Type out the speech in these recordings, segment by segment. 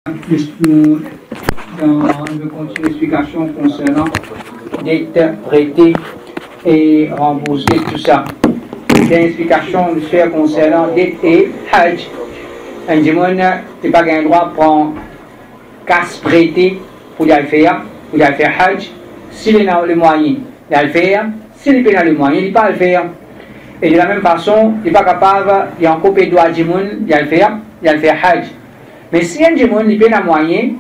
Nous continuons l'explication concernant dette, prêter et rembourser tout ça. C'est une explication de faire concernant dette et hajj. Un dimon n'a pas un droit de prendre casse prêter pour y faire hajj. S'il a les moyens de le faire, s'il n'a pas les moyens, il ne peut pas le faire. Et de la même façon, il n'est pas capable, il y a un copain de droit dimon, il le faire hajj. Mais si un dimon n'a pas les moyens,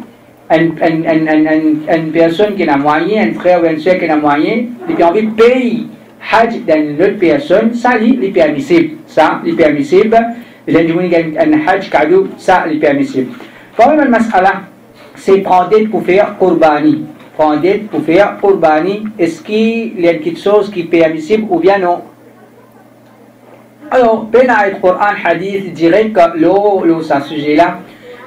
une personne qui a moyen, un frère ou une soeur qui a moyen, il a envie de payer hajj d'une autre personne, ça c'est permissible. Ça c'est permissible. Les gens qui ont un hajj cadeau, ça c'est permissible. Pour le mas'ala, c'est prendre dette pour faire qurbani. Prendre dette pour faire qurbani. Est-ce qu'il y a quelque chose qui est permissible ou bien non? Alors, ben le Coran, hadith, dirait que l'eau, c'est un sujet là.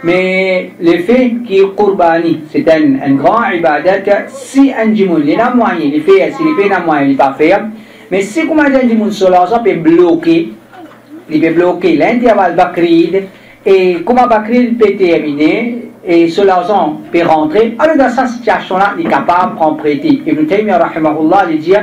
Mais le fait qu'il y ait qurbani, c'est un grand ibadat. Si un djimoun, il a moyen, il fait, s'il n'est pas moyen, il ne peut pas faire. Mais si comme un djimoun sur l'argent peut bloquer, il peut bloquer l'intervalle Bakrid, et comme un Bakrid peut terminer, et sur l'argent peut rentrer, alors dans cette situation-là, il est capable de prendre prêter. Ibn Taymiyyah, rahimahullah, il dit,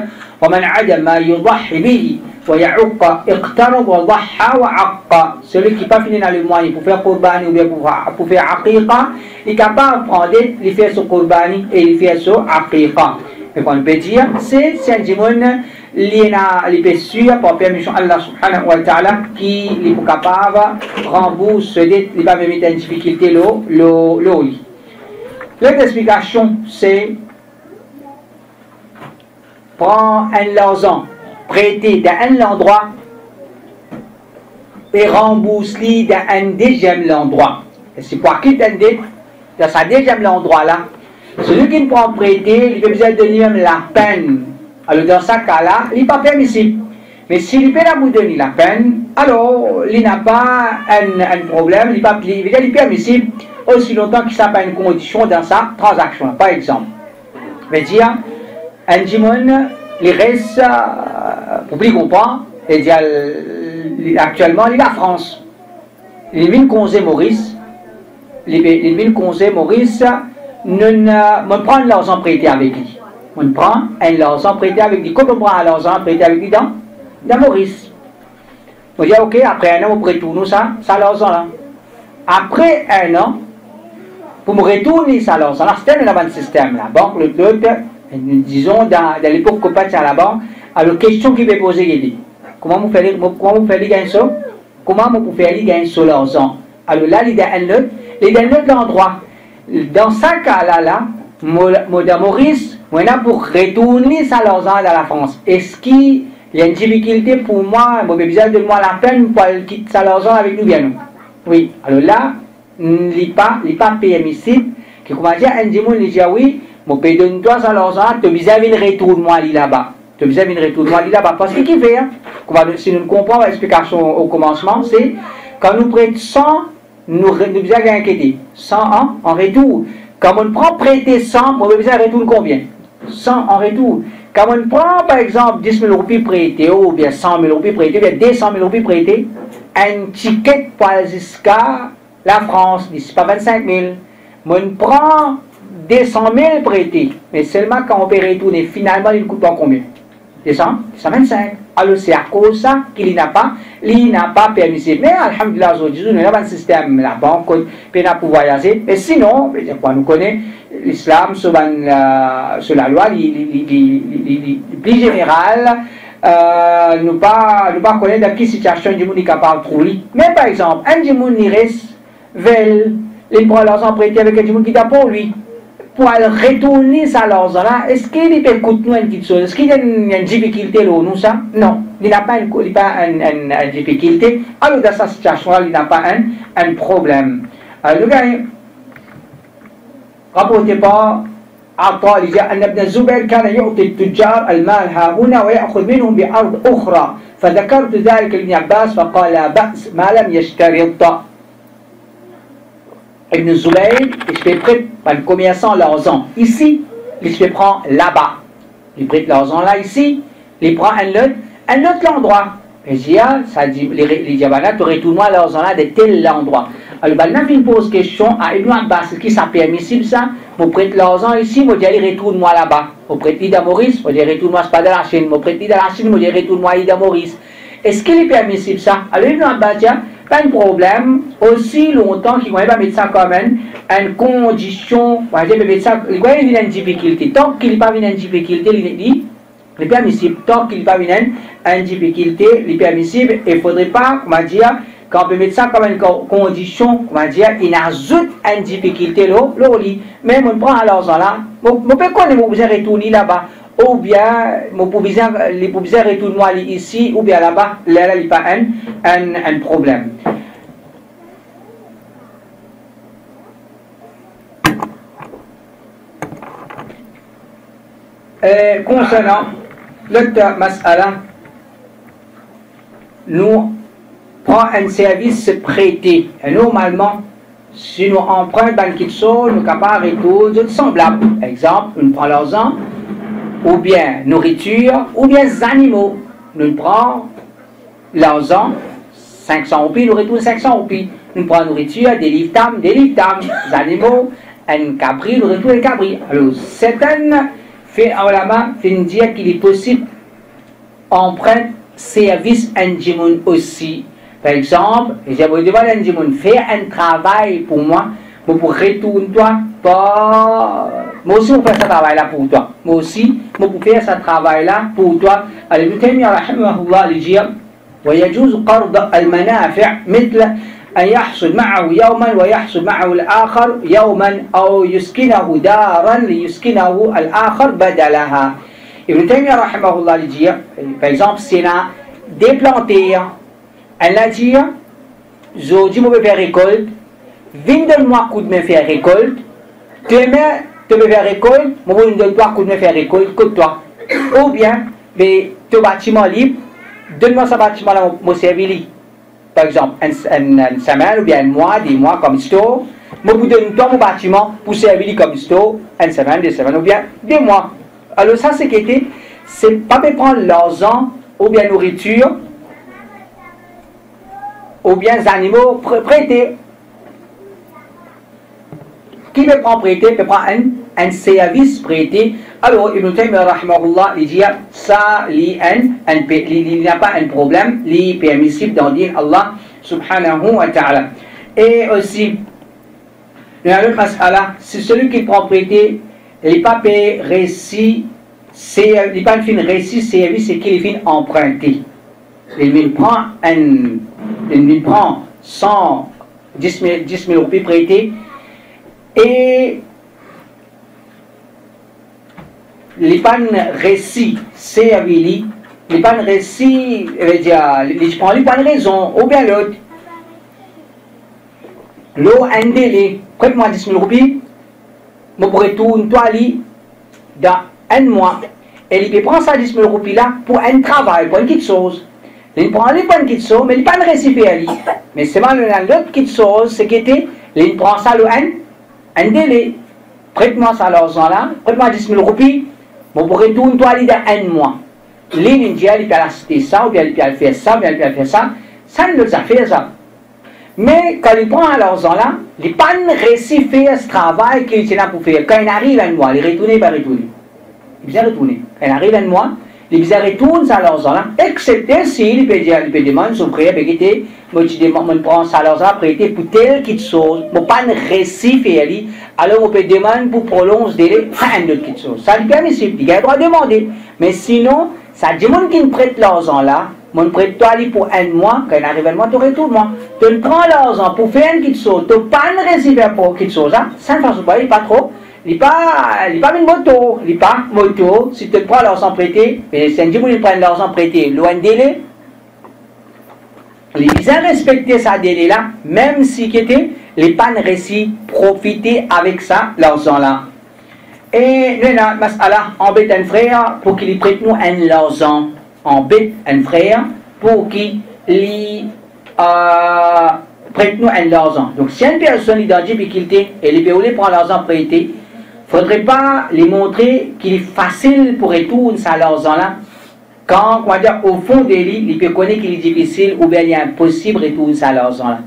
وَمَنْ عَدَ مَا يُضَحِّ بِهِ وَيَعُقَّ اقْتَرَضْ وَضَحَّ وَعَقَّ. Celui qui n'a pas fini dans le moyen pour faire qurbani ou bien pour faire aqiqa, il est capable de prendre, il fait son qurbani et il fait son aqiqa. Et on peut dire, c'est un djimoun, il peut suivre par permission Allah subhanahu wa ta'ala qui est capable de rembourser, il va me mettre en difficulté l'eau. L'autre explication, c'est prendre un l'argent prêté dans un endroit et rembourser dans un deuxième endroit. Et c'est pour qu'il t'aide dans sa deuxième endroit là. Celui qui ne prend prêter, il peut besoin de donner même la peine. Alors dans ce cas-là, il n'est pas permissible. Mais s'il peut la donner la peine, alors il n'a pas un problème, il est permissible aussi longtemps qu'il n'a pas une condition dans sa transaction. Par exemple, je veux dire, un djimoun, il reste, pour plus comprendre, actuellement, il est en France. Il vient de Maurice. Il vient de Maurice. On prend l'argent prêté avec lui. On prend l'argent prêté avec lui. Quand on prend l'argent prêté avec lui dans Maurice, on dit ok, après un an, on retourne ça l'argent là. Après un an, pour me retourner ça l'argent là, c'est un système. La banque, le club, disons dans l'époque qu'on passe à la banque, alors question qui peut poser, il dit comment vous faites gagner ça? Comment vous faites gagner ça l'argent? Alors là, il y a un autre endroit. Dans ce cas-là, Madame Maurice, on a pour retourner ça l'argent dans la France. Est-ce qu'il y a une difficulté pour moi, j'ai besoin de moi la peine pour quitter ça l'argent avec nous bien nous? Oui. Alors là, il n'est pas permissible. Comment dire, un djimoun il dit oui, je peux donner toi ça l'argent, tu as besoin de retourner là-bas. Tu as besoin de retourner là-bas. Parce qu'il fait, si nous comprenons l'explication au commencement, c'est quand nous prêtons 100, nous avons besoin d'inquiéter. 100 en retour. Quand on prend prêter 100, on a besoin de retourner combien? 100 en retour. Quand on prend par exemple 10 000 roupies prêtées, ou bien 100 000 roupies prêtées, ou bien 200 000 roupies prêtées, un ticket pour jusqu'à la France, c'est pas 25 000. On prend 200 000 prêtés, mais seulement quand on peut retourner, finalement, il ne coûte pas combien? 125. Alors c'est à cause de ça qu'il n'a pas permissible. Mais alhamdulillah, aujourd'hui, nous avons un système, la banque, peut pouvoir voyager. Mais sinon, nous connaissons l'islam sur la loi, le plus général, nous pas connaître dans quelle situation du monde est capable de trouver. Mais par exemple, un du monde il reste vers, il prend l'argent prêté avec un du monde qui est pour lui. Pour retourner ça l'argent là, est-ce qu'il peut coûter une petite chose? Est-ce qu'il y a une difficulté là nous ça? Non, il n'a pas une difficulté. Alors dans cette situation-là, il n'a pas un problème. Le gars, rapporté par عطاء il dit أن ابن الزبير كان يعطي التجار المال ها هنا ويأخذ منهم بأرض أخرى فذكرت ذلك لابن عباس فقال لا بأس ما لم يشترط. Ibn Zubayr, il se fait prêter par le commerçant l'argent ici, il se fait prendre là-bas. Il prête l'argent là ici, il prend un autre endroit. Et ça dit, les diabanats, tu retournes l'argent là de tel endroit. Alors, il pose question à Ibn Abbas, est-ce que c'est permissible ça? Vous prêtez l'argent ici, vous dites retourne-moi là-bas. Vous prêtez Ida Maurice, vous dites retourne-moi, c'est pas de la Chine. Vous prêtez de la Chine, vous dites retourne-moi Ida Maurice. Est-ce qu'il est permissible ça? Alors, Ibn Abbas dit, pas de problème, aussi longtemps qu'il ne va pas mettre ça comme une condition, on va dire, mettre ça, il va y avoir une difficulté. Tant qu'il n'est pas une difficulté, il est permissible. Tant qu'il n'est pas une difficulté, il est permissible. Il ne faudrait pas, on va dire, quand on peut mettre ça comme une condition, on va dire, il ajoute une difficulté là, mais on prend à l'argent là, on peut connaître, on besoin de retourner là-bas, ou bien, on peut besoin de retourner ici, ou bien là-bas, là, il n'y a pas un problème. Concernant l'autre mas'ala, nous prend un service prêté. Et normalement, si nous empruntons dans quelque chose, nous sommes capables de tout semblable. Exemple, nous prenons l'argent, ou bien nourriture, ou bien animaux. Nous prenons l'argent, 500 roupies, nous retournons 500 roupies. Nous prenons nourriture, des livres d'âme, des animaux, un cabri, nous retournons un cabri. Alors, certaines fait en la main, fait dire qu'il est possible emprunter service indimun aussi. Par exemple, j'aimerais demander à Indimun faire un travail pour moi, pour retourner toi, moi aussi, je faire ce travail-là pour toi. Moi aussi, je faire ce travail-là pour toi. Alors, Ibn Taymiyyah, rahimahullah, il dit, ويجوز قرض المنافع مثل أن يحصل معه يوما ويحصل معه الآخر يوما أو يسكنه دارا ليسكنه الآخر بدلها. Ibn Taymiyyah, rahimahullah, il dit, par exemple, c'est là, déplanter, elle a dit, je dis, je vais faire récolte, donne-moi coup de me faire récolte, demain, tu veux faire récolte, moi, je donne-toi coup de me faire récolte, que toi. Ou bien, ton bâtiment libre, donne-moi ce bâtiment-là, mon service. Par exemple, une semaine ou bien un mois, des mois comme store, moi, je donne toi mon bâtiment pour servir comme store, une semaine, 2 semaines ou bien 2 mois. Alors, ça, c'est qu'était, c'est pas me prendre l'argent ou bien nourriture, ou bien les animaux prêtés. Qui me prend prêté peut prendre un service prêté. Alors, Ibn Taymiyyah, rahimahullah, il dit ça, il n'y a pas un problème, il est permissible d'en dire Allah subhanahu wa ta'ala. Et aussi, il y a une mas'ala, c'est celui qui prend prêté, il n'est pas payé récit, il n'est pas une récit service, c'est qu'il est emprunté. Il prend 10 000 roupies prêtées et les pannes récits servis, les pannes récits, je prends les pannes raison, ou bien l'autre. L'eau un délai, prête-moi 10 000 roupies, je pourrais tourner toi dans un mois. Et il peut prendre ça 10 000 roupies là pour un travail, pour une petite chose. Il prend les bonnes petites choses, mais il pas de récipient. Mais c'est mal l'autre petite chose, c'est qu'il prend ça un délai. Prête-moi ça l'argent là, prête-moi 10 000 roupies, je pourrais tourner toi dans un mois. Il peut acheter ça, ou bien il peut faire ça, ou bien il peut faire ça. Ça ne nous a fait ça. Mais quand il prend l'argent là, il n'a pas récipient ce travail qu'il tient pour faire. Quand il arrive un mois, il retourne, il va retourner. Il vient retourner. Quand il arrive un mois, il retourne ça l'argent là, excepté s'il peut dire, il peut demander son prêt, je prends ça l'argent prêté pour telle petite chose, je ne pas récipient, alors on peut demander pour prolonger le délai, une autre petite chose. Ça lui permet, il a le droit de demander. Mais sinon, ça dit qui me prête l'argent là, mon prête toi pour un mois, quand il arrive un mois, tu retournes moi. Tu prends l'argent pour faire une petite chose, tu pas récipient pour une petite chose, ça ne fait pas, il n'est pas trop. Il n'est pas une moto, il n'est pas moto. Si tu prends l'argent prêté, c'est un dimanche, il prend l'argent prêté, loin de délai. Il a respecté sa délai là, même si les pannes récits profiter avec ça, l'argent là. Et nous, mas'ala, embête un frère pour qu'il prête nous un l'argent. Embête un frère pour qu'il prête nous un l'argent. Donc si une personne est dans la difficulté et les péolés prend l'argent prêté, il ne faudrait pas lui montrer qu'il est facile pour retourner ça l'argent là. Quand, on va dire, au fond de lui, il peut connaître qu'il est difficile ou bien il est impossible de retourner ça l'argent là.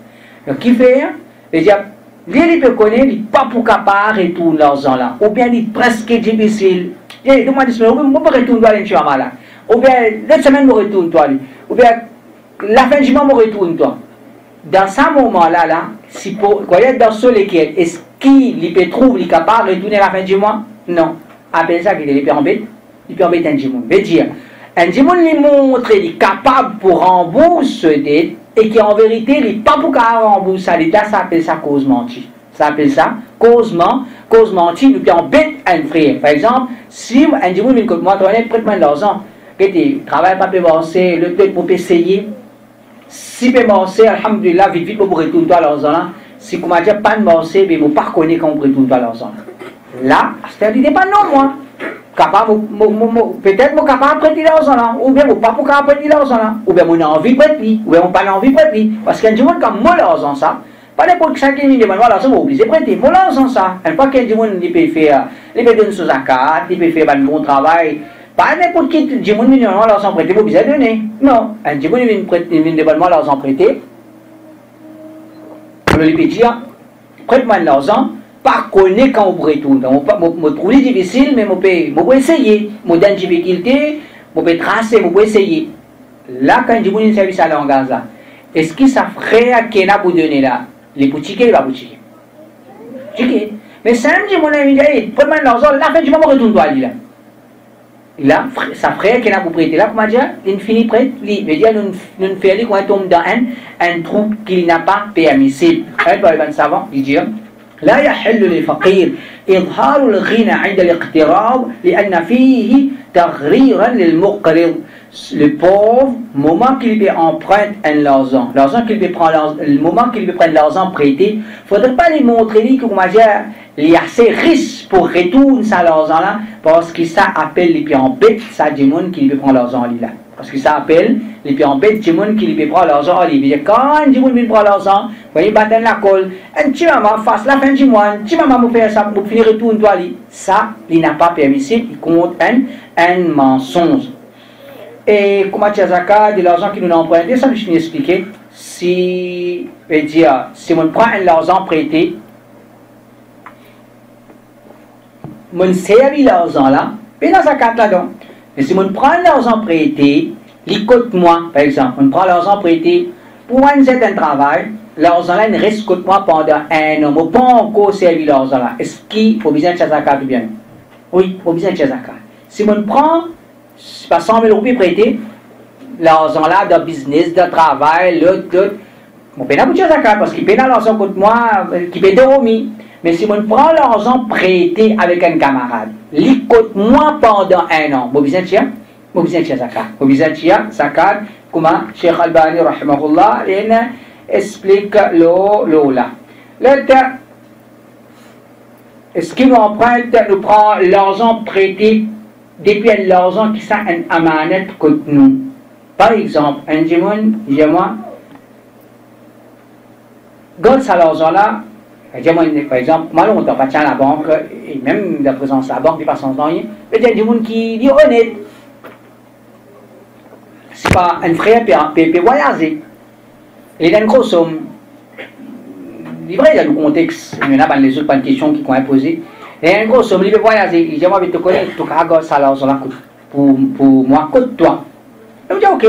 Donc, qu'il fait? C'est-à-dire, il peut connaître, il pas pour capable retourner l'argent là. Ou bien il est presque difficile. Il demande, je peux retourner toi, tu vas là. Ou bien, l'autre semaine, je retourne toi. Ou bien, la fin du mois, je retourne toi. Dans ce moment-là, si pour, dans ce lequel, est-ce qu'il peut trouver, il est capable de retourner la fin du mois? Non. Après ça, il peut embêter. Il peut embêter un djimoun. Veut dire, un djimoun lui montre qu'il est capable pour rembourser dette et qu'en vérité, il n'est pas pour rembourser sa dette. Ça s'appelle ça cause mentie. Ça s'appelle ça cause mentie. Il peut embêter un frère. Par exemple, si un djimoun vient contre moi, prête-moi de l'argent, tu travailles pas pour avancer, le peut pour essayer. Si tu peux marcher, alhamdulillah, vite, pour retourner toi l'argent là. Si tu n'as pas de marcher, mais je ne pas connaître quand on retourne toi l'argent là. C'est dit pas non, moi. Peut-être que je capable de prêter l'argent là, ou bien je ne pas capable de prêter l'argent là, ou bien je n'ai envie de prêter, ou bien je n'ai pas envie de prêter. Parce qu'un monde comme moi l'argent ça, pas n'importe qui qui me demande l'argent, je suis obligé de prêter. Moi l'argent ça, une fois qu'un monde peut faire, il peut donner sous zakat, il peut faire un bon travail. Pas n'importe qui dit mon million l'argent prêté, vous obligé de donner. Non, un dit mon demander l'argent prêté. On lui peut dire, prête-moi l'argent, pas connaître quand on retourne. Je trouve difficile, mais je peux essayer. Je donne une difficulté, je peux tracer, je peux essayer. Là, quand je dis service à langage, est-ce que ça ferait à qui pour donner là? Les boutiques, il va boutique. Mais si je dis mon ami, prête-moi l'argent, la fin du moment, retourne toi là. Là, ça ferait qu'il a pour prêter là, comment dire, il finit prêt, il veut dire, nous faisons quand on tombe dans un trou qu'il n'a pas permissible. Un savant, il dit, لا يحل للفقير إظهار الغنى عند الاقتراض لأن فيه تغريرا للمقرض. Le pauvre, moment qu'il peut emprunter l'argent qu'il peut prendre, le moment qu'il peut prendre l'argent prêté, il ne faudrait pas lui montrer que il y a assez risques pour retourner ça l'argent là, parce que ça appelle les pieds en bête, ça dit monde qui peut prendre l'argent là. Parce que ça appelle les pieds en bête, dit monde qui peut prendre l'argent là. Quand dit monde prend l'argent, vous voyez, battre la colle, un petit maman face la fin du mois, un petit maman vous faire ça pour finir retourner toi là. Ça, il n'a pas permis, il compte un mensonge. Et comment tu as zakat de l'argent qui nous a emprunté, ça je vais expliquer. Si on prend l'argent prêté, on servi l'argent là, puis dans sa carte là-dedans. Mais si on prend l'argent prêté, il coûte moi, par exemple, on prend l'argent prêté pour un certain travail, l'argent là, il reste coûte moi pendant un an, on n'a pas encore servi l'argent là. Est-ce qu'il faut besoin de zakat ou bien? Oui, il faut besoin de zakat. Si on prend pas 100 000 roupies prêtées, l'argent là, de business, de travail, l'autre, on peut pas bouger zakat parce qu'il paye l'argent contre moi, qui paye 2 roupies. Mais si on prend l'argent prêté avec un camarade, il coûte moins pendant un an, vous besoin de zakat. Vous besoin de zakat, comment Cheikh Albani, rahimahullah, explique là. Est-ce qu'il nous emprunte, nous prend l'argent prêté depuis l'argent qui ça un amanet contre nous? Par exemple, un djimoun, dis-moi, garde ça l'argent là. Par exemple, moi, on ne pas à la banque, et même la présence de la banque, il passe son temps, il y a des gens qui disent honnête. C'est pas un frère qui peut voyager. Il y a une grosse somme. Il y a le contexte, il y en a les autres questions qui sont posées. Il y a une grosse somme, il peut voyager. Il dit, moi, je te connais, tu as ça l'argent là pour moi, coûte toi. Je me dis, ok,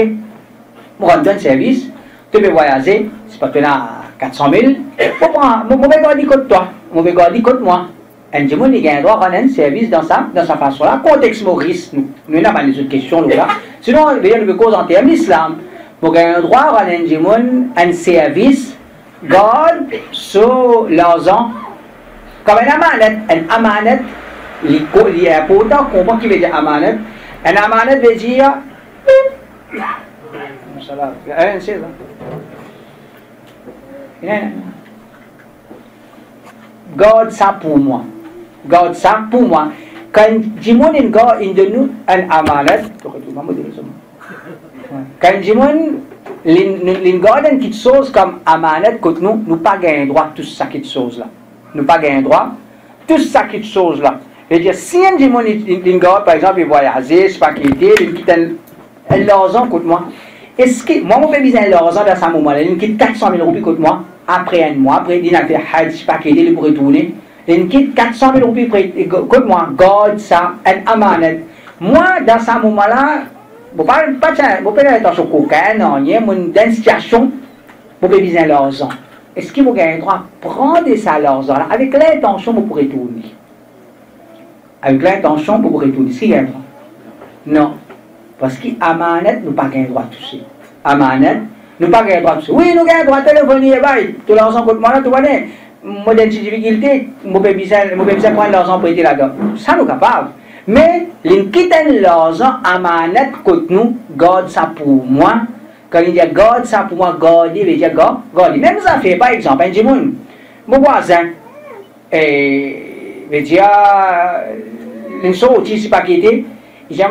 je rends un service, tu peux voyager, c'est pas que là. 400 000, je vais garder contre toi, je vais garder contre moi. Un djimoun, il a un droit à rendre un service dans sa façon-là. Contexte Maurice, nous n'avons pas les autres questions là. Sinon, il y a une cause en termes d'islam. Vous avez un droit à rendre un djimoun un service, garde sur l'argent, comme un amanet. Il y a pourtant comprend qui veut dire amanet. Un amanet veut dire. Garde ça pour moi. Garde ça pour moi. Quand Jimon de nous un amanet, quand Jimon garde une petite chose comme amanet contre nous, nous pas gagner droit tout ça petite chose là. Nous pas gagner droit tout ça petite chose là. C'est-à-dire si un Jimon garde par exemple il voyager, c'est pas qu'il il quitte l'argent contre moi. Est-ce que moi, je peux viser l'argent dans ce moment-là, il quitte 400 000 roupies contre moi, après un mois, après il a fait Hajj, pas qu'il est pour retourner, il quitte 400 000 roupies près, comme moi, garde ça, un amanet. Moi, dans ce moment-là, je ne peux pas attention au coquin, non, il y a une situation, vous pouvez viser l'argent. Est-ce que vous avez le droit de prendre ça l'argent avec l'intention pour retourner? Avec l'intention pour retourner, est-ce qu'il y a le droit? Non. Parce qu'Amanet, nous n'avons pas le droit de toucher. Amanet, nous n'avons pas le droit de toucher. Oui, nous avons le droit de téléphoner, tout l'argent contre moi, tout le monde. Moi, j'ai des difficultés, je peux besoin prendre l'argent pour être là-dedans. Ça, nous sommes capables. Mais, les quitter l'argent, Amanet, contre nous, garde ça pour moi. Quand il dit garde ça pour moi, garder, il veut dire garder. Même ça fait, par exemple, un Jimoun, mon voisin, veut dire, une chose aussi, c'est pas quitté, il dit,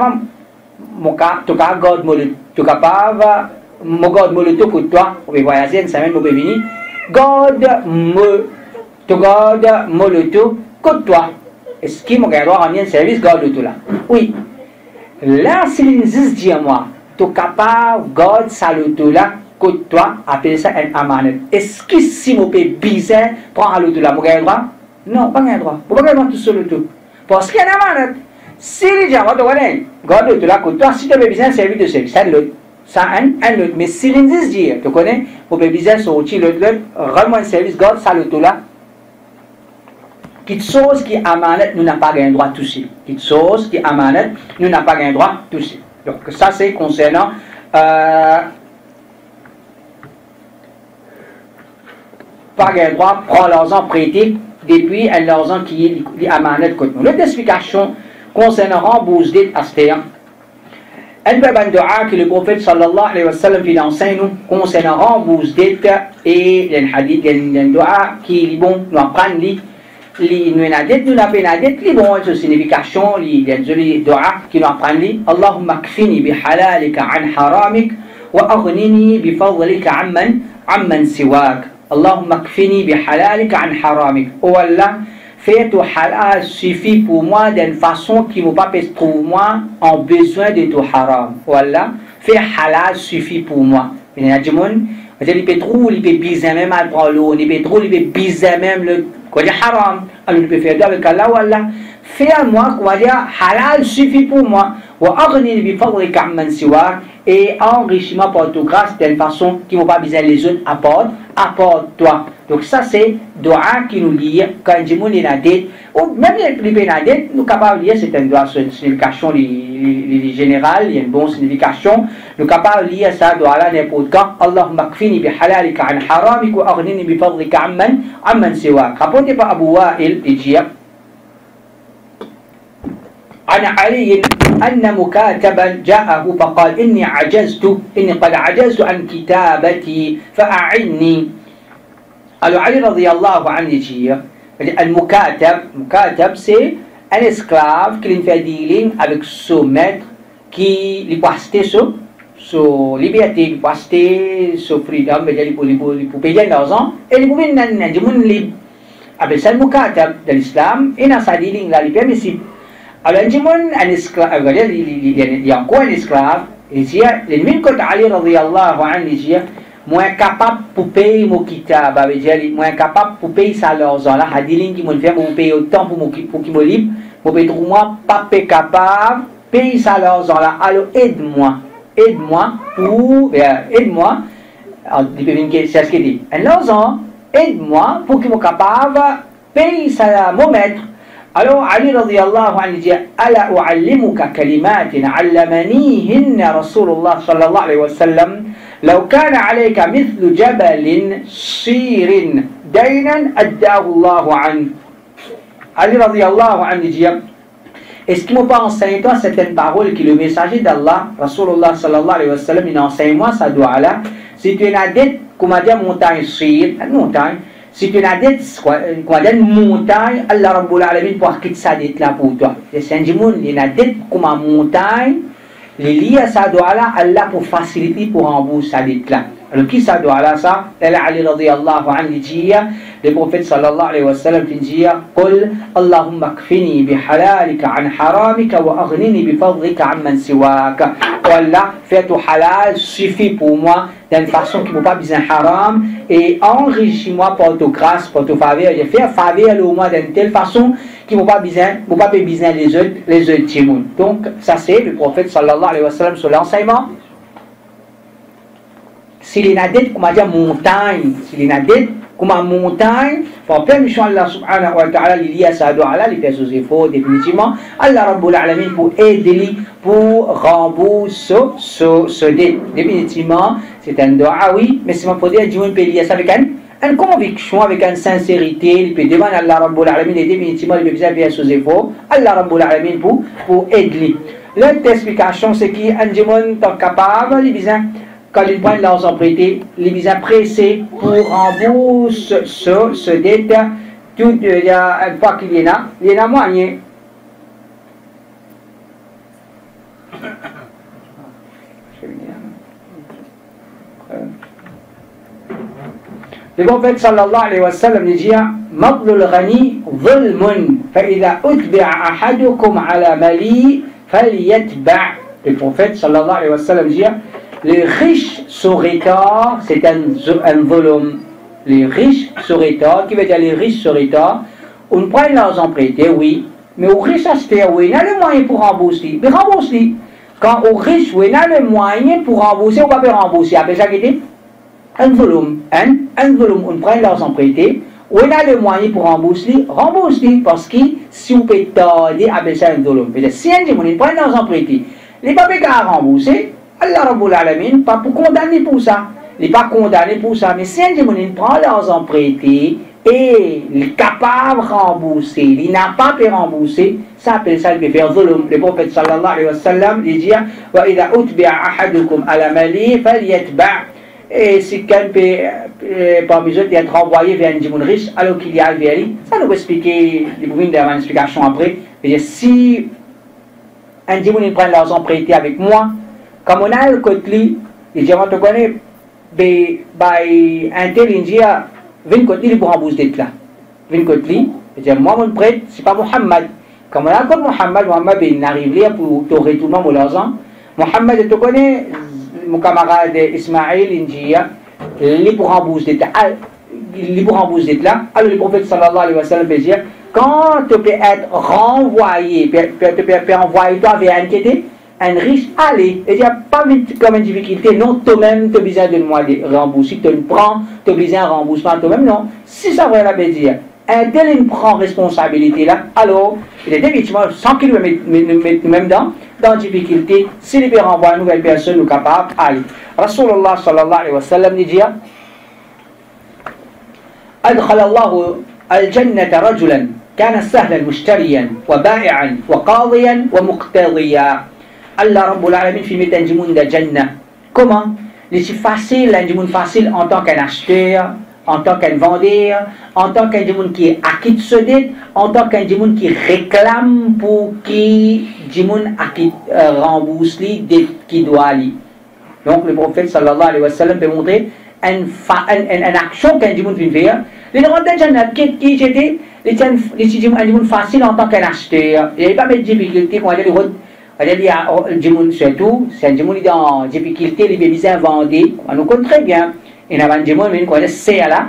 mon cas, tu cas, garde moi le, tu capable, mon garde moi le tout pour toi, on peut voyager, une semaine, on peut venir, garde moi le tout, contre toi. Est-ce qu'il m'a droit à un service, garde le tout là? Oui. Là, c'est une dit à moi. Tu es capable de garder ça le tout là, côté toi, appelle ça un amanet. Est-ce que si mon pays bizarre prend le tout là, mon gars droit? Non, pas un droit. Pourquoi pas tout seul le tout? Parce qu'il y a un amanet. Si les gens vont garder le tout là, côté toi, si tu as besoin de service de service, c'est l'autre. Ça un autre. Mais si les gens disent, tu connais, mon pays bizarre sorti l'autre, rends-moi un service, garde ça le tout là. Quelque chose qui amanet, nous n'avons pas un droit de toucher. Quelque chose qui amanet, nous n'avons pas un droit de toucher. Donc ça c'est concernant pas un droit prendre l'argent prêté depuis l'argent qui est amanet contre nous. L'autre explication concernant rembourser Astéa. Elle peut un dua que le prophète sallallahu alayhi wa sallam il enseigne nous concernant rembourser et il y a un hadith, il y a un dua qui est bon, nous apprendre nous n'avons pas bon signification les doigts qui nous apprennent Allahumma kfini bi halalika an haramik wa aghnini bi fadlika amman siwak. Allahumma kfini bi halalika an haramik. Oh Allah, fais ton halal suffit pour moi d'une façon qui ne va pas pour moi en besoin de ton haram. Oh Allah, fais halal suffit pour moi. Il y a des gens qui peut trop, il peut bizarre même à prendre l'eau, il peut trop, il peut bizarre même le quoi dire haram. Alors il peut faire avec Allah ou Allah. Fais-moi, quoi dire halal suffit pour moi. Wa aghnini bi fadlika amman siwak, et enrichis-moi par ta grâce d'une façon qui ne va pas besoin les autres apporte toi. Donc ça c'est doa qui nous lie quand il dit la dette ou même les pénalités nous capables de lire c'est une signification générale, il y a une bonne signification, nous capables de lire ça doa là n'importe quand. Allahumma kfini bi halalika an haramik wa aghnini bi fadlika amman siwak. Rapporté par Abu Wa'il Ijiyah عن علي أن مكاتبا جاءه فقال إني قد عجزت عن كتابتي فأعني. Alors Ali radiyallahu anhu dit المكاتب c'est un esclave qui fait dealing avec son maître qui lui passe sur liberté, lui passe sur freedom, pour payer l'argent et il peut venir libre. Avec ça le mukatab de l'islam et dans sa dealing là il est permissible. Alors un esclave, il y a encore un esclave, il dit, l'ennemi de Ali radiyallahu anhu dit, moi capable pour payer mon kitab, moi capable pour payer ça l'argent là, hadiling qui me fait pour payer autant pour qu'il me libre, pour payer pour moi pas capable payer ça l'argent là. Alors aide-moi, c'est ce qu'il dit. L'argent, aide-moi pour qu'il me capable payer ça mon maître. Alors Ali radiyallahu anhu dit ala uallimuka kalimatin allamanihinna Rasulullah sallallahu alayhi wa sallam law kana alayka mithlu jabalin shirin daynan addahu Allahu anhu. Ali radiyallahu anhu dit est-ce qu'il ne m'a pas enseigné toi certaines paroles que le messager d'Allah Rasulullah sallallahu alayhi wa sallam il enseigne moi ça doit là si tu as dit comme a dit montagne shir montagne. Si tu as une montagne, Allah Rabbul Alamin pour quitter sa dette là pour toi. C'est un djimoun, il a dette comme une montagne, il lie à sa doigt là, Allah pour faciliter pour rembourser sa dette là. Alors qui ça doit là ça? Ali radiyallahu anhu dit, le prophète sallallahu alayhi wa sallam dit, قل اللهم اكفني بحلالك عن حرامك وأغنني بفضلك عمن سواك. Allah, fais tout halal suffit pour moi d'une façon qui ne pas besoin haram et enrichis-moi par ta grâce, par ta faveur. Je fais faveur au moins d'une telle façon qui ne pas besoin les autres timoun. Donc ça c'est le prophète sallallahu alayhi wa sallam sur l'enseignement. S'il est nadet, comme on dit montagne, s'il est nadet, comme une montagne, pour permission Allah subhanahu wa ta'ala, il y a sa doua, les personnes efforts, définitivement, Allah Rabbul Alamin pour aider, pour rembourser ce dette. Définitivement, c'est un doua, oui, mais c'est mon pour dire, Dieu peut lier ça avec une conviction, avec une sincérité, il peut demander à Allah Rabbul Alamin, et définitivement, il peut faire ses efforts, Allah Rabbul Alamin pour aider. L'autre explication, c'est qu'un démon est capable, il besoin quand ils prennent leurs empruntés, les visas pressés pour rembourser ce dette, tout une fois qu'il y en a moyen. Le prophète sallallahu alayhi wa sallam dit مَطْلُ الْغَنِي ظُلْمٌ فَإِذَا أُتْبِعَ أَحَدُكُمْ عَلَى مَلِي فَلْيَتْبَعْ. Le prophète sallallahu alayhi wa sallam dit les riches seraient tard, c'est un volume. Les riches seraient tard, qui veut dire les riches seraient tard, on prend leurs empruntés, oui, mais aux riches acheter, oui, on a le moyen pour rembourser. Mais rembourser. Quand aux riches, oui, on a le moyen pour rembourser, on va pas rembourser. Après ça, c'est un volume. Un volume, on prend leurs empruntés, on a le moyen pour rembourser, parce que si on peut tarder, après ça, un volume. Si un démon, on prend leurs empruntés, les papiers à rembourser, Allah Rabbul Alamin, pas pour condamner pour ça. Il n'est pas condamné pour ça. Mais si un démon prend leurs empruntés et il est capable de rembourser, il n'a pas pu rembourser, ça appelle ça, il peut faire volume. Le prophète sallallahu alayhi wa sallam, il dit وَإِذَا أُتْبِعَ أَحَدُكُمْ عَلَى مَلِي فَلْيَتْبَعْ. Et si quelqu'un peut, parmi eux, être envoyé vers un démon riche, alors qu'il y a vers lui, ça nous va expliquer, il vous d'avoir une explication après. Si un démon prend leurs empruntés avec moi, comme on a le côté, il dit, on te connaît, un tel, il dit, viens côté pour rembourser là. Viens côté, il dit, moi, mon prêtre, c'est pas Mohammed. Comme on a comme Mohammed, il n'arrive pas pour te retourner mon argent. Mohammed, tu connais, mon camarade Ismaël, il dit, il est pour rembourser là. Il est pour rembourser là. Alors, le prophète sallallahu alayhi wa sallam dit, quand tu peux être renvoyé, tu peux envoyer toi vers un riche, allez, il n'y a pas comme une difficulté, non, toi-même, tu as besoin de moi rembourser, tu le prends, tu as besoin de remboursement toi-même, non. Si ça va la dire, un tel il prend responsabilité là, alors, il est effectivement, sans qu'il me mette même dans la difficulté, s'il peut renvoyer une nouvelle personne, nous capable, allez. Rasulullah sallallahu alayhi wa sallam dit, أدخل الله الجنة رجلا كان سهلا مشتريا وبائعا وقاضيا ومقتضيا. Allah Rabbul Alamin fait mettre un djimoun de Jannah. Comment? C'est facile, un djimoun facile en tant qu'un acheteur, en tant qu'un vendeur, en tant qu'un djimoun qui acquitte ce dette, en tant qu'un djimoun qui réclame pour qui djimoun rembourse les dettes qui doit lui. Donc le prophète sallallahu alayhi wa sallam peut montrer une action qu'un djimoun vient faire. Les rentrent dans Jannah, qui j'étais, un djimoun facile en tant qu'un acheteur. Il n'y avait pas de difficulté quand il y a le djimoun surtout, c'est un djimoun dans difficulté, il est besoin de vendre, on nous connaît très bien. Il y a un djimoun, mais il sait là,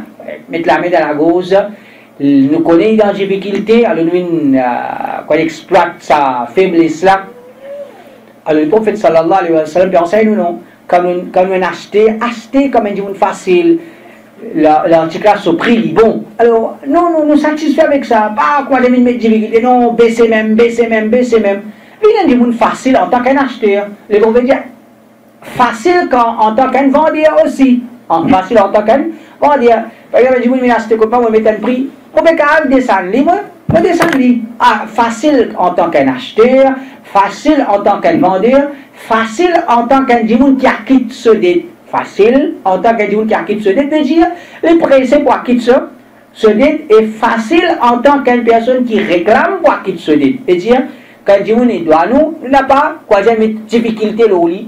mettre la main dans la gauche, il nous connaît dans difficulté, alors nous, quand il exploite sa faiblesse là, alors le prophète sallallahu alayhi wa sallam enseigne nous non, comme un acheter comme un djimoun facile, l'article à ce prix, bon. Alors, non, nous satisfaits avec ça, pas quoi de mettre difficulté, non, baisser même. Il y a des gens faciles en tant qu'un acheteur. Les gens veulent dire facile en tant qu'un vendeur aussi. Facile en tant qu'un vendeur. Par exemple, il y a des gens qui achètent un mettre un prix. On peut quand même descendre. Ah, facile en tant qu'un acheteur, facile en tant qu'un vendeur, facile en tant qu'un démon qui acquitte ce dette. Facile en tant qu'un démon qui acquitte ce dette. C'est-à-dire, le pressé pour acquitter ce dette est facile en tant qu'une personne qui réclame pour acquitter ce dette. C'est-à-dire, quand Dieu doit nous, il n'a pas quoi jamais difficulté le lit.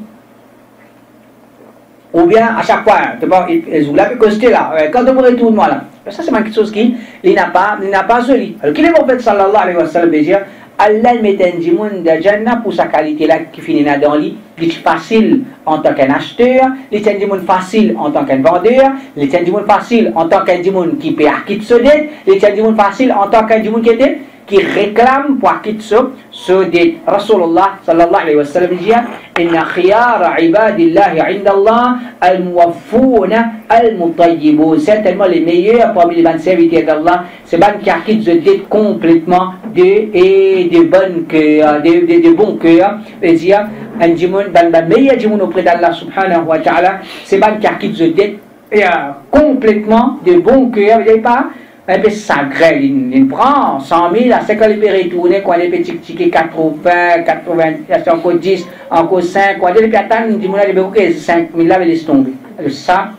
ou bien à chaque fois, vous l'avez costé là, quand vous retournez là. Ça, c'est quelque chose qui n'a pas celui. Alors, qu'il est le prophète sallallahu alayhi wa sallam, dire, Allah met un djimoun de Jannah pour sa qualité là qui finit dans lui. Il est facile en tant qu'un acheteur, il est un djimoun facile en tant qu'un vendeur, il est un djimoun facile en tant qu'un djimoun qui peut acquitter ce dette, il est un djimoun facile en tant qu'un djimoun qui réclame pour acquitter ce dette. Rasulullah sallallahu alayhi wa sallam dit Inna khiyara ibadillahi indallah al-muwaffouna al-mutayyibun. Certainement les meilleurs parmi les 20 serviteurs d'Allah, c'est ceux qui acquittent ce dette complètement de bonnes cœurs, de bons cœurs. C'est-à-dire, un djimoun, le meilleur djimoun auprès d'Allah subhanahu wa ta'ala, c'est ceux qui acquittent ce dette complètement de bons cœurs. Vous n'avez pas un peu sacré, il prend 100 000, à 50 000, il peut retourner, quand il est petit ticket 80, 80, encore 10, encore 5, quand il est attendre, il dit, il peut 5 000 là, il laisse tomber. Alors ça,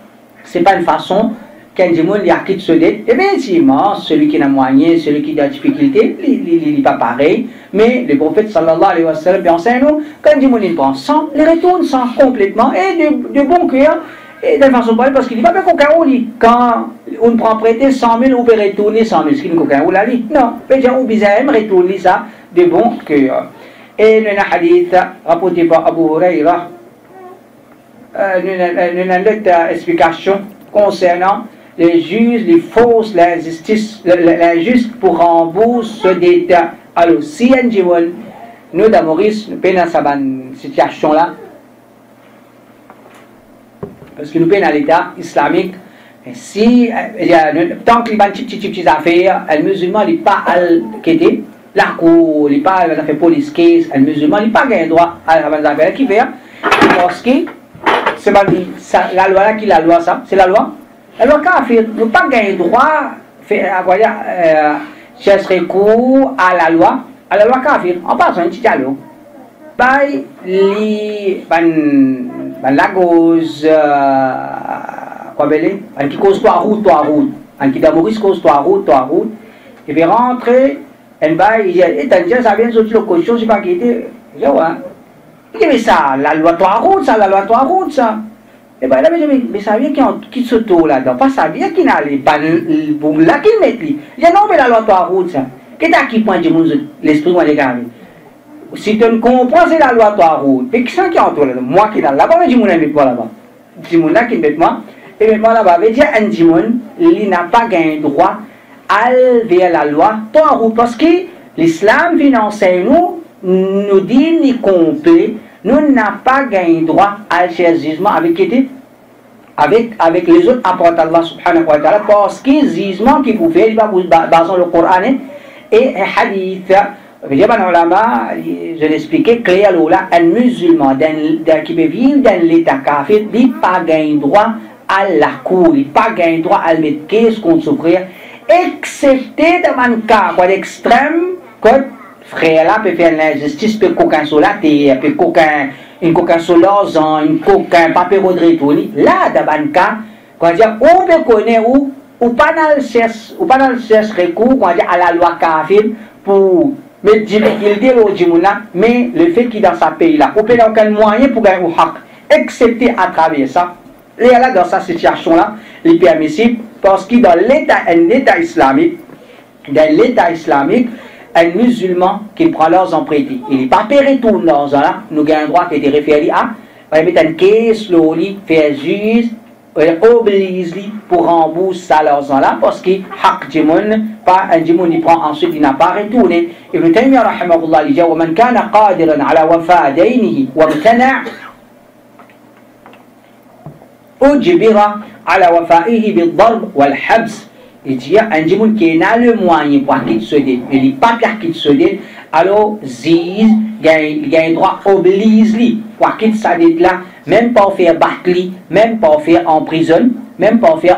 c'est pas une façon qu'un djimoun il acquitte ce dette. Effectivement, celui qui a moyen, celui qui a des difficultés, il n'est pas pareil. Mais le prophète sallallahu alayhi wa sallam enseigne nous, quand un djimoun il prend 100, il retourne 100 complètement et de bon cœur. Et de façon pareille, parce qu'il dit pas bien qu'aucun ou lit. Quand on prend prêter 100 000, on peut retourner 100 000. Ce qui n'est qu'aucun ou la lit. Non. On peut dire, on bizarre, retourner ça de bon cœur. Et nous avons un hadith rapporté par Abu Huraira. Nous avons une autre explication concernant les juges, les fausses, l'injuste pour rembourser ce détat. Alors, si un djimoun, nous, dans Maurice, nous sommes dans cette situation-là, parce que nous sommes dans l'État islamique, et si, tant qu'il y a des petites affaires, les musulmans n'ont pas à quitter la cour, ils n'ont pas à faire police case, les musulmans n'ont pas le droit à faire des affaires qui fait, parce que c'est la loi là qui la loi ça, c'est la loi. La loi kafir, nous n'avons pas le droit à chercher recours à la loi kafir, en passant un petit dialogue. By la cause quoi belle qui cause trois routes qui d'Amoris cause trois routes et puis rentrer et ben ça vient de sortir le cochon c'est pas qui était ouais il dit mais ça la loi trois routes ça et ben là mais ça vient qui se tourne là-dedans pas ça vient qui n'a les bon là qui met lui il dit non mais la loi trois routes ça qu'est-ce qui point du monde l'esprit moi les gars. Si tu ne comprends, c'est la loi trois routes. Mais qui sont qui entoure là? Moi qui est là-bas, je dis mon ami là-bas. Djimoun là qui met moi, et met moi là-bas. Veut dire un djimoun, il n'a pas gagné droit à vers la loi trois routes. Parce que l'islam finance nous dit ni complet, nous n'a pas gagné droit à faire jugement avec les autres apports d'Allah subhanahu wa ta'ala. Parce que le jugement qu'il faut faire, il va baser le Coran et un hadith. Je l'expliquais clairement là, un musulman qui peut vivre dans l'état kafir, il n'a pas gagné droit à la cour, il n'a pas gagné droit à le mettre qu'est-ce contre son frère, excepté dans un cas extrême, que frère là peut faire l'injustice, peut coquin sur la terre, peut coquin sur l'argent, un coquin papier de retour. Là, dans un cas, on peut connaître ou pas dans le cherche recours à la loi kafir pour mais difficulté au Djimouna, mais le fait qu'il est dans sa pays là, on peut n'a aucun moyen pour gagner au haq, excepté à travers ça. Et là, dans cette situation là, il est permissible parce que dans l'État islamique, un musulman qui prend leurs empruntés, il n'est pas payé tout l'argent là, nous avons un droit qui est référé à, on va mettre une caisse, l'oli, faire juge, oblige pour rembourser l'argent là parce que haq djimoun pas un djimoun il prend ensuite il n'a pas retourné. Ibn Taymiyyah rahimahullah il dit wa man kana qadiran ala wafa daynihi wa imtana ujbira ala wafaihi bil-darb wal-habs. Il dit un djimoun qui a le moyen pour acquitter ce dette mais il n'est pas acquitter ce dette alors ziz il a un droit oblige pour acquitter sa dette là même pas faire battre même pas faire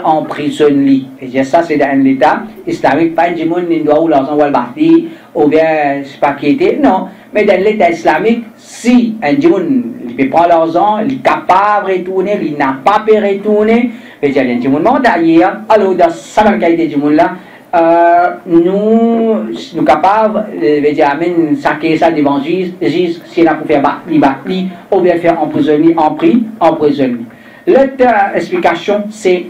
emprisonner et ça c'est dans l'état islamique pas un djimoun ni doit ou l'argent ou le battre ou bien c'est pas qui était non mais dans l'état islamique si un djimoun il peut prendre l'argent il est capable de retourner il n'a pas pu retourner et il y a un djimoun mandaillé alors dans ça la qualité djimoun là nous sommes capables de amener ça devant juge si on a pour faire battre ou bien faire emprisonner. L'autre explication, c'est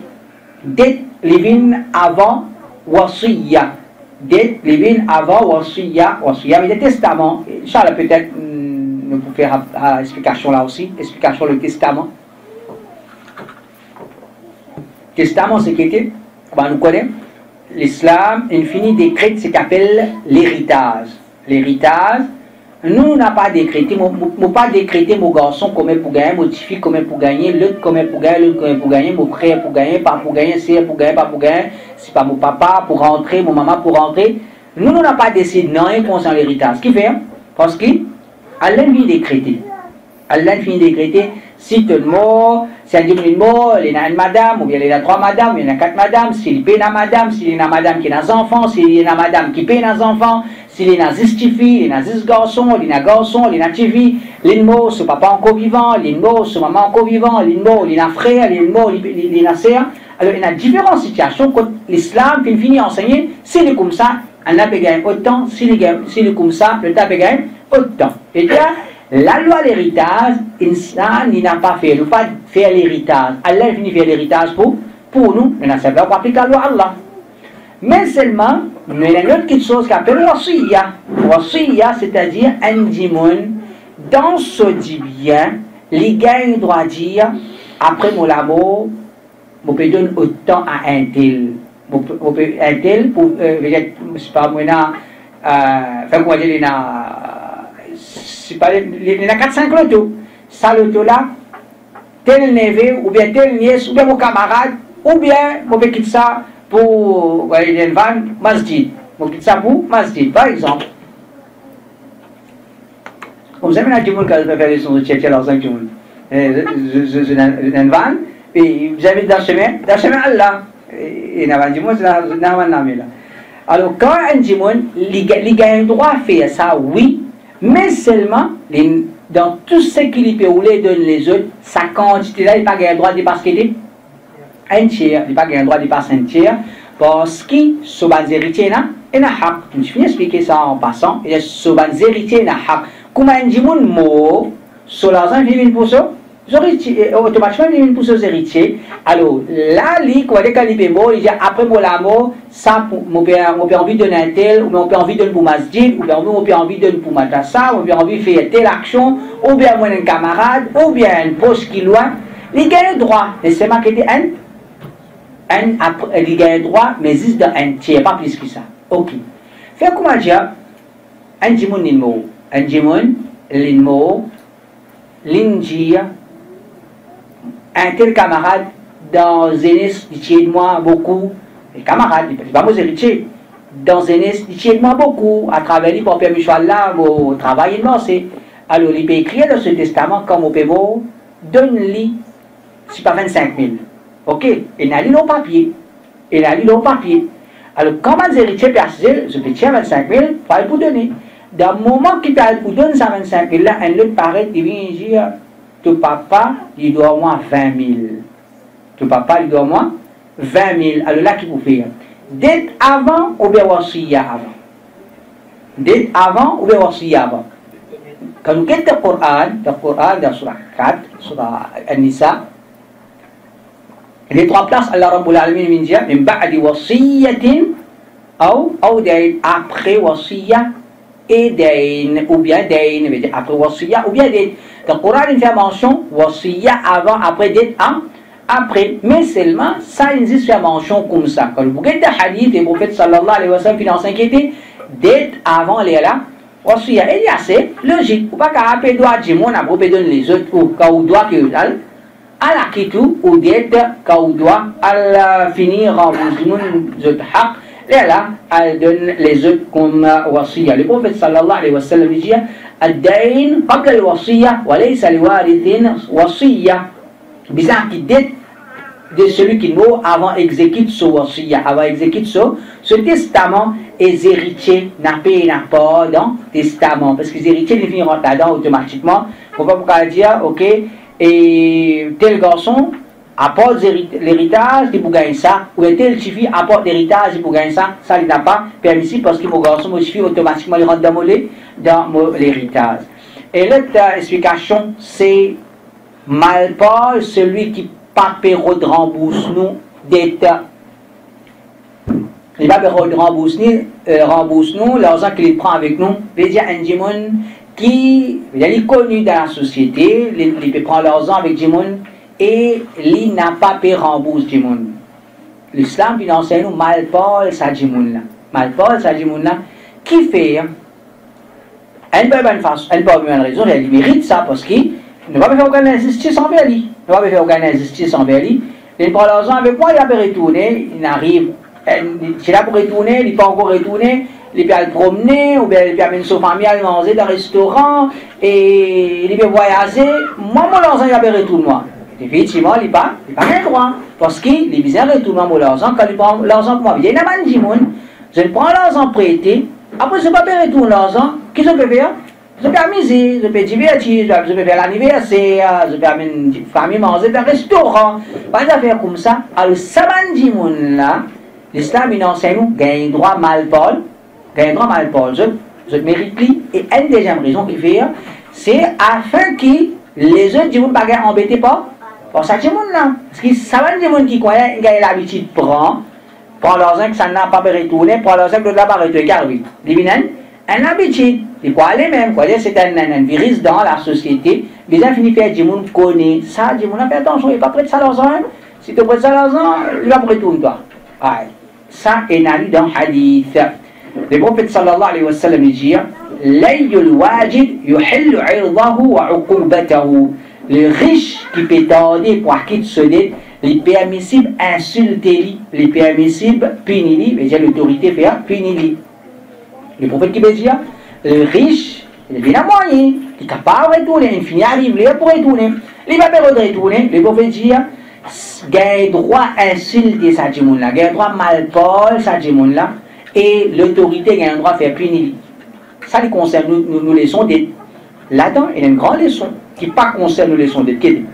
det livin avant wasiya. Det livin avant wasiya. Wasiya, mais le testament. Inch'Allah, peut-être, nous pouvons faire explication là aussi. Explication le testament. Testament, c'est qu'était, nous connaissons, l'islam, infini décrète ce qu'appelle l'héritage. L'héritage, nous n'a pas décrété, nous pas décrété mon garçon comment pour gagner, mon fille comment pour gagner, l'autre comment pour gagner, l'autre comment pour gagner, mon frère pour gagner, pas pour gagner, c'est pour gagner, pas pour gagner, c'est pas mon papa pour rentrer, mon maman pour rentrer. Nous n'a pas décidé non concernant l'héritage. Ce qui fait, parce que Allah lui décrété. Allah finit décréter si tout le monde, si un dimanche mort, il y a une madame, ou bien il y a 3 madames, ou il y a 4 madames, s'il y a une madame, s'il y a une madame qui a des enfants, s'il y a une madame qui paye des enfants, s'il y a 10 filles, il y a 10 garçons, il y a un garçon, il y a une fille, il y a mort, son papa encore vivant, il y a mort, son maman encore vivant, il y a mort, il y a un frère, il y a mort, il y a une sœur. Alors il y a différentes situations quand l'islam finit enseigner, s'il est comme ça, on a gagné autant, s'il est comme ça, le temps peut gagner autant. Et bien, la loi de l'héritage, il n'a pas fait, il n'a pas fait l'héritage. Allah finit faire l'héritage pour nous, mais ça va pas appliquer la loi Allah. Mais seulement, il y a une autre chose qu'on appelle wasiya. Wasiya, c'est-à-dire un dimon, dans ce dit bien, les gars ont droit de dire, après mon amour, je peux donner autant à un tel. Un tel, pour, je ne sais pas, moi, enfin, comment dire, c'est pas, il y a 4-5 lotos. Ça, loto-là, tel neveu, ou bien tel nièce, ou bien mon camarade, ou bien, mon quitte ça pour, une vanne, masjid. Mon quitte ça pour masjid, par exemple. Comme ça, maintenant, tout le monde, quand je vais faire les sons de tchèque, alors, 5 jours. Je une vanne, et vous avez dans le chemin Allah. Et dans le chemin, c'est dans le chemin. Alors, quand un dimon, il a un droit à faire ça, oui. Mais seulement, dans tout ce qu'il peut rouler donne les autres, sa quantité-là, il n'a pas le droit de dépasser un tiers. Il n'a pas le droit de dépasser un tiers. Parce que ce ban héritier, il y a un haq. Je finis d'expliquer ça en passant. Il y a ce ban héritier, il y a un haq. Comme un dimoun mort, sur l'argent, il vient pour ça. Automatiquement, il vient pour ces héritiers. Alors, là, quand il est mort, il dit après la mort, ça, on peut envie de donner un tel, ou on peut envie de donner pour masjid, ou bien on peut envie de donner pour madrasa, ou bien envie de faire telle action, ou bien un camarade, ou bien un poste qui est loin. Il gagne droit. Et c'est marqué il gagne droit, mais juste dans un tiers, pas plus que ça. Ok. Fait comment dire, un djimoun l'inmo, un djimoun l'inmo, l'injia, un tel camarade dans Zénis, il tient de moi beaucoup, les camarades, il ne pas mes héritiers, dans Zénis, il tient de moi beaucoup, à travers lui, pour permettre là, au travail, c'est. Alors, il peut écrire dans ce testament, comme au Pévo, donne-lui, c'est pas 25 000. Ok, il n'a lu le papier. Il a lu le papier. Alors, quand les héritiers personnels, je peux tirer 25 000, pas pour donner. Dans le moment qu'il parle pour donner ça 25 000, là, un autre paraît, il vient dire, ton papa, il doit au moins 20 000. Ton papa, il doit au moins 20 000. Alors là, qu'il faut faire? Dès avant, ou bien wasiya avant. Dès avant, ou bien wasiya avant. Quand nous quittons le Coran, dans Surah 4, Surah An-Nisa, les 3 places, Allah Rabbul Alamin vient dire, min ba'di wasiyatin, ou dain, après wasiya, et dain, ou bien dain, après wasiya, ou bien dain. Dans le Coran, il fait mention, wasiya avant, après dain, après. Mais seulement, ça existe fait mention comme ça. Quand vous regardez le hadith, le prophète sallallahu alayhi wa sallam, finance inquiété, dain avant, les là, wasiya, et c'est logique. Ou pas qu'à appeler droit de mon abou, donner les autres, ou quand on doit que à la kitou, ou d'être, quand on doit, à finir en vous haq, et là, elle donne les autres comme wasiya. Le prophète sallallahu alayhi wa sallam dit, الدين قبل الوصية وليس لوارث وصية. Bizarre qui date de celui qui meurt avant exécute ce wasiya, avant exécute ce testament, et les héritiers n'a pas dans testament, parce que les héritiers les finiront là-dedans automatiquement. Il ne faut pas pouvoir dire, ok, et tel garçon apporte l'héritage, il peut gagner ça, ou tel fille apporte l'héritage, il peut gagner ça, ça il n'a pas permis parce que mon garçon, mon fille automatiquement il rentre dans l'héritage. Et l'autre explication, c'est mal pas celui qui pas période de rembourse nous dette. Il va rembourse nous l'argent qu'il prend avec nous. Veut dire un dimon qui est connu dans la société, il peut prendre l'argent avec dimon et il n'a pas payé rembourse dimon. L'islam il enseigne nous malpol sa dimon là. Malpol sa dimon là qui fait elle peut pas une façon, elle peut pas une raison, elle mérite ça parce qu'il ne va pas faire aucune injustice envers lui. Ne va pas faire aucune injustice envers lui. Il prend l'argent avec moi, il va retourner, il arrive. S'il a pour retourner, il n'est pas encore retourné, il peut aller promener, ou bien il peut amener sa famille à manger dans un restaurant, et il peut voyager. Moi, mon argent, il va retourner. Effectivement, il n'a pas rien droit. Parce qu'il est bien retourner mon argent quand il prend l'argent pour moi. Il y a un monde, je prends l'argent prêté, après je ne peux pas retourner l'argent, qu'est-ce que je peux faire? Je peux amuser, je peux divertir, je peux faire l'anniversaire, je peux amener une famille manger dans un restaurant. Pas d'affaires comme ça. Alors, ça m'a dit, là, l'islam, il enseigne nous, gagne droit malpol, je mérite lui. Et une deuxième raison qu'il fait, c'est afin que les autres ne pas embêtés pas pour ça, là. Parce que ça va des gens qui croient qu'ils ont l'habitude de prendre l'argent que ça n'a pas retourné, prendre l'argent que l'autre n'a pas retourné, car oui. Une habitude, ils croient les mêmes, c'est un virus dans la société, mais ça finit par dire que connaît ça, dit mon fait attention, il n'est pas prêt de ça l'argent, si tu prêtes ça l'argent, il va retourner toi. Ça est dans le hadith. Le prophète sallallahu alayhi wa sallam dit Layul wajid yuhillu irdahu wa uqubatahu. Le riche qui peut tarder pour quitter ce dette, les permissibles insulter, les permissibles punir, veut dire l'autorité faire punir. Le prophète qui veut dire le riche, il est bien moyen, il est capable de retourner, il finit à arriver pour retourner. Il va pas retourner, le prophète dit gagne droit insulter sa djimoun là, gagne droit malpol sa djimoun là, et l'autorité gagne droit faire punir. Ça les concerne nous leçons d'être. Là-dedans, il y a une grande leçon qui pas concerne nous leçons d'être. Qui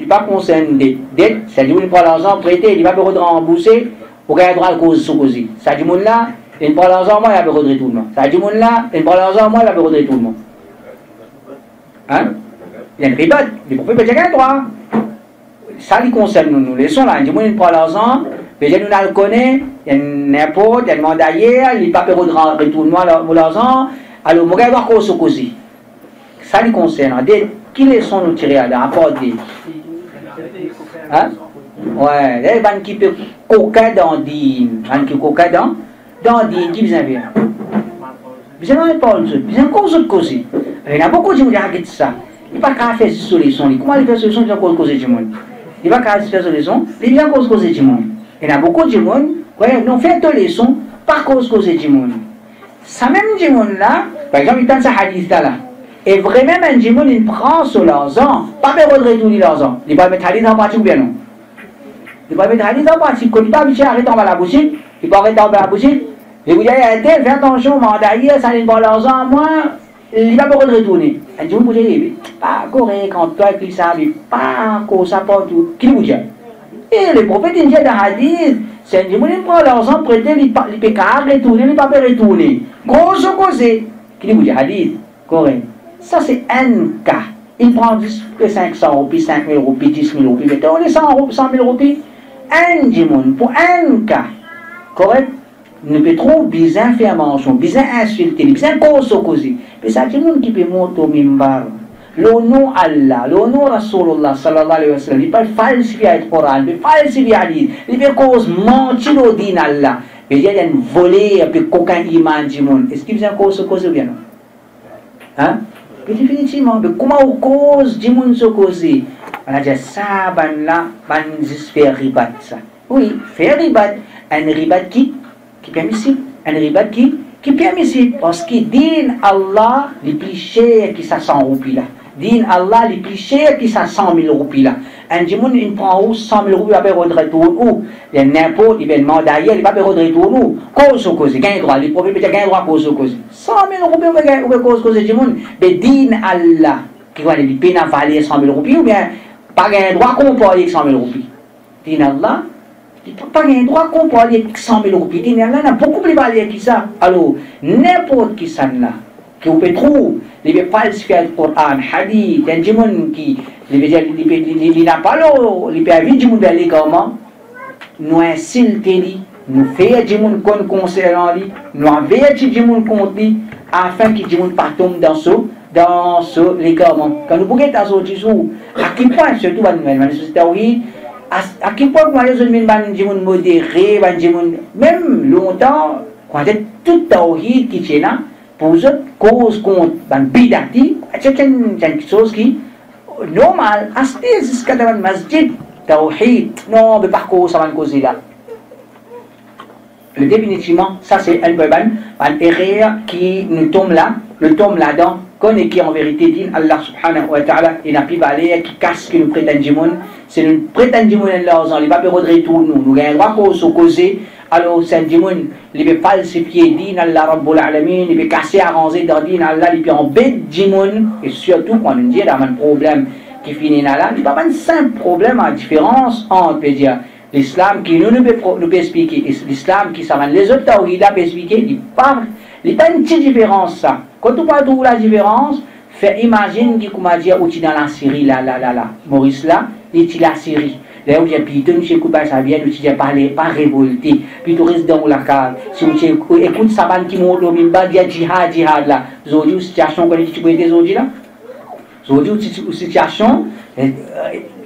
pas concerne d'être, c'est-à-dire qu'il prend l'argent prêté, il va pas rembourser, pour gagner droit à cause sous-causer. Ça djimoun là, il prend l'argent moi, il va pas redresser tout le monde. Ça djimoun là, il prend l'argent moi, il va pas redresser tout le monde. Hein? Il y a une ribat, les prophètes peuvent gagner droit. Ça les concerne nous leçons là. Du moins, il prend l'argent, mais nous le connaît, il y a n'importe, il y a un mandat hier, il n'est pas permis de retourner l'argent, alors on va voir quoi se causer. Ça les concerne. Qui leçons nous tirer à la rapport des. Hein? Ouais, là, il va qui peut coca dans dîme, qui coca dans dîme, qui vient bien. Vous n'avez pas le truc, vous avez encore de causer. Il y a beaucoup de gens qui regardent ça. Il n'y a pas qu'à faire ces solutions. Comment il fait ces solutions, il y a encore de causer du monde. Il n'y a pas qu'à faire ces solutions, il y a encore de causer du monde. Il y a beaucoup de monde, nous faisons des leçons, pas cause causer du monde. Ça même du monde là, par exemple, il tente sa hadith là. Et vraiment, un du monde, il prend sur l'argent, pas de retourner l'argent. Il va mettre hadith en partie ou bien non. Il va mettre hadith en partie. Quand il n'est pas habitué à arrêter en bas la boutique, il va arrêter en bas la boutique. Et vous dites, fais attention, mandat hier, ça n'est pas l'argent, moi, il va pas retourner. Et vous dites, pas correct, quand toi, qui savent, pas qu'on s'apporte tout. Qui vous dit? Et le prophète, il dit dans le hadith, c'est un dimanche, il prend l'argent prêté, il peut pas retourner, il ne peut pas retourner. Grosso causé. Qui vous dit? Hadith, correct. Ça, c'est un cas. Il prend 500 roupies, 5 000 roupies, 10 000 roupies, mettons les 100 000 roupies. Un dimanche, pour un cas. Correct? Nous peut trop bien faire mention, bien insulter, bien causer. Mais ça, c'est monde qui peut monter au mimbar. Le nom Allah, le nom Rasulullah sallallahu alayhi wa sallam, il peut falsifier le Coran, il peut falsifier le hadith, il peut cause mentir au din Allah. Mais il y a un volet, il peut aucun iman du monde. Est-ce qu'il vient cause ou bien non? Hein? Mais définitivement, mais comment on cause du monde se causer? On a dit ça, ben là, ben juste faire ribat ça. Oui, faire ribat. Un ribat qui permissible, un ribat qui permissible, parce que din Allah les plus cher qui ça 100 roupies là, din Allah les plus cher qui ça 100 000 roupies là. Un dimoun il prend où 100 000 roupies, il va pas retourner où, il y a n'importe, il va demander ailleurs, il va pas retourner où, cause gagne droit, les prophètes gagne droit cause 100 000 roupies, on va cause dimoun, mais din Allah qui va les peine à valer 100 000 roupies ou bien pas gagne droit comparer avec 100 000 roupies. Din Allah il ne peut pas gagner droit qu'on peut aller avec 100 000 roupies. Il y a beaucoup plus valeur que ça. Alors, n'importe qui ça là, qui vous trouve, les falsifier le Coran, hadith, un monde qui, il n'a pas l'eau, il peut vite du monde vers les comment, nous insulter, nous faire du monde qu'on concernant lui, nous avertir du monde contre lui, afin que du monde pas tombe dans ce l'égarement. Quand nous pouvons être à quel point, surtout dans la société, à quel point nous avons des gens modérés, même longtemps, quand on a tout tawhid qui tient là, pour eux, cause contre un bidati, c'est une chose qui est normale. C'est ce qu'on a dans le masjid, tawhid, non, on ne peut pas causer là. Définitivement, ça c'est un erreur qui nous tombe là, le tombe là-dedans, qu'on est qui en vérité dit Allah subhanahu wa ta'ala, il n'a plus valé, qui casse que nous prétendons, c'est nous prétendons l'argent, il va pas retourner tout nous avons droit pour se causer, alors c'est un démon, il peut falsifier, dit Allah Rabbul Alamin, il peut casser, arranger, dans dit Allah, il peut embêter démon, et surtout quand on dit, il y a un problème qui finit là, il n'y a pas un simple problème en différence entre, peut dire, l'islam qui nous peut expliquer, l'islam qui s'amène les autres tawhid là peut expliquer, il n'y a pas une petite différence ça. Quand on parle de la différence, fait imagine qui comment dire où tu dans la Syrie là, Maurice là, il est la Syrie. Là où il y a Python, chez Kouba ça vient, où tu n'as pas révolté, puis tu restes dans la cave. Si tu écoutes ça qui monte au même bas, il y a djihad là. Aujourd'hui, où situation qu'on est tu peux aider aujourd'hui là. Aujourd'hui, où situation,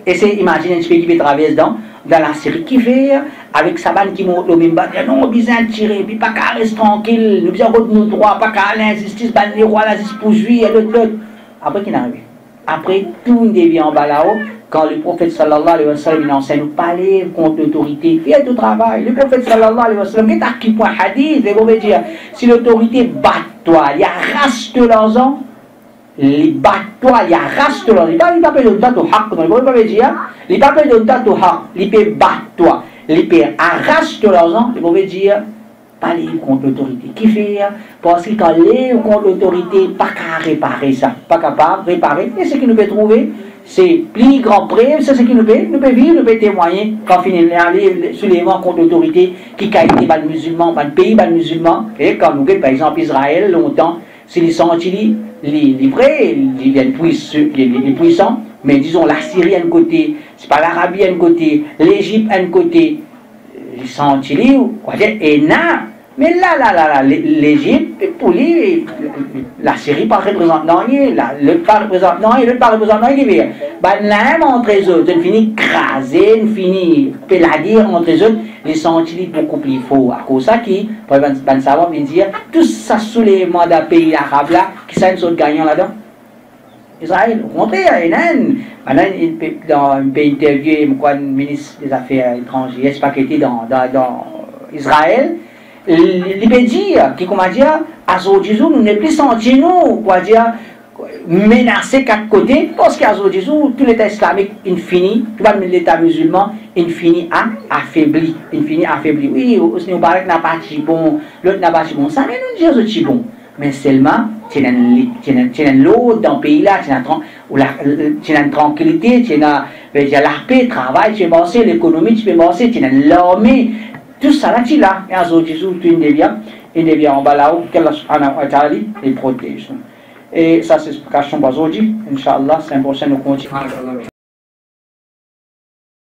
essayez d'imaginer un petit peu qui peut traverser dans la Syrie qui fait, avec sa bande qui monte au même bas, non, on a besoin de tirer, puis pas qu'à rester tranquille, nous avons nos droits, pas qu'à l'injustice, les rois, la justice poursuit, et l'autre. Après, qu'il arrive. Après, tout devient en bas là-haut, quand le prophète sallallahu alayhi wa sallam, il enseigne, nous parler contre l'autorité, faites le travail. Le prophète sallallahu alayhi wa sallam, qu'est-ce qu'il point hadith, il veut dire, si l'autorité bat toi, il arrache de l'argent, il bat toi, il arrache de l'argent, il ne peut pas donner au haq, il ne peut pas dire, il ne peut pas donner au haq, il peut battre toi, il peut arracher de l'argent, il peut dire, pas aller contre l'autorité. Qui fait? Parce que quand aller contre l'autorité, pas qu'à réparer ça, pas capable de réparer, et ce qu'il nous peut trouver, c'est plus grand preuve, c'est ce qu'il nous peut vivre, nous peut témoigner quand finit aller sur les vents contre l'autorité qui a été par le musulman, par le pays, par le musulman, et quand nous par exemple Israël, longtemps, c'est les sentis, les vrais, les puissants, mais disons la Syrie à un côté, c'est pas l'Arabie à un côté, l'Égypte à un côté, les sentis, et là, mais là, l'Égypte, pour lui, la Syrie pas représente rien, l'autre pas représente rien, l'autre pas représente rien, l'un entre les autres, il finit crasé, il finit péladir entre les autres, les sentis beaucoup plus faux. À cause de ça, qui, pour le savoir, vient dire, tout ça sous les mandats pays arabes là, qui sont les autres gagnants là-dedans. Israël, au contraire, il y a dans un pays interviewé, le ministre des Affaires étrangères, c'est pas qu'il était dans Israël, il peut dire, comment dire, à aujourd'hui, nous ne plus sentis nous, quoi dire, menacés quatre côtés, parce qu'à aujourd'hui, tout l'État islamique, il finit, tout l'État musulman, il finit affaibli, Oui, aussi, nous parlons n'a pas si bon, l'autre n'a pas si bon, ça, mais nous disons aussi bon. Mais seulement, tu as l'eau dans le pays là, tu as une tranquillité, tu as la paix, le travail, tu peux penser l'économie, tu peux penser, tu as l'armée, tout ça là, tu l'as. Et à Jésus, tu devient en bas là-haut, qu'Allah subhanahu wa ta'ala les protège. Et ça, c'est l'explication pour aujourd'hui. Inch'Allah, c'est important de continuer.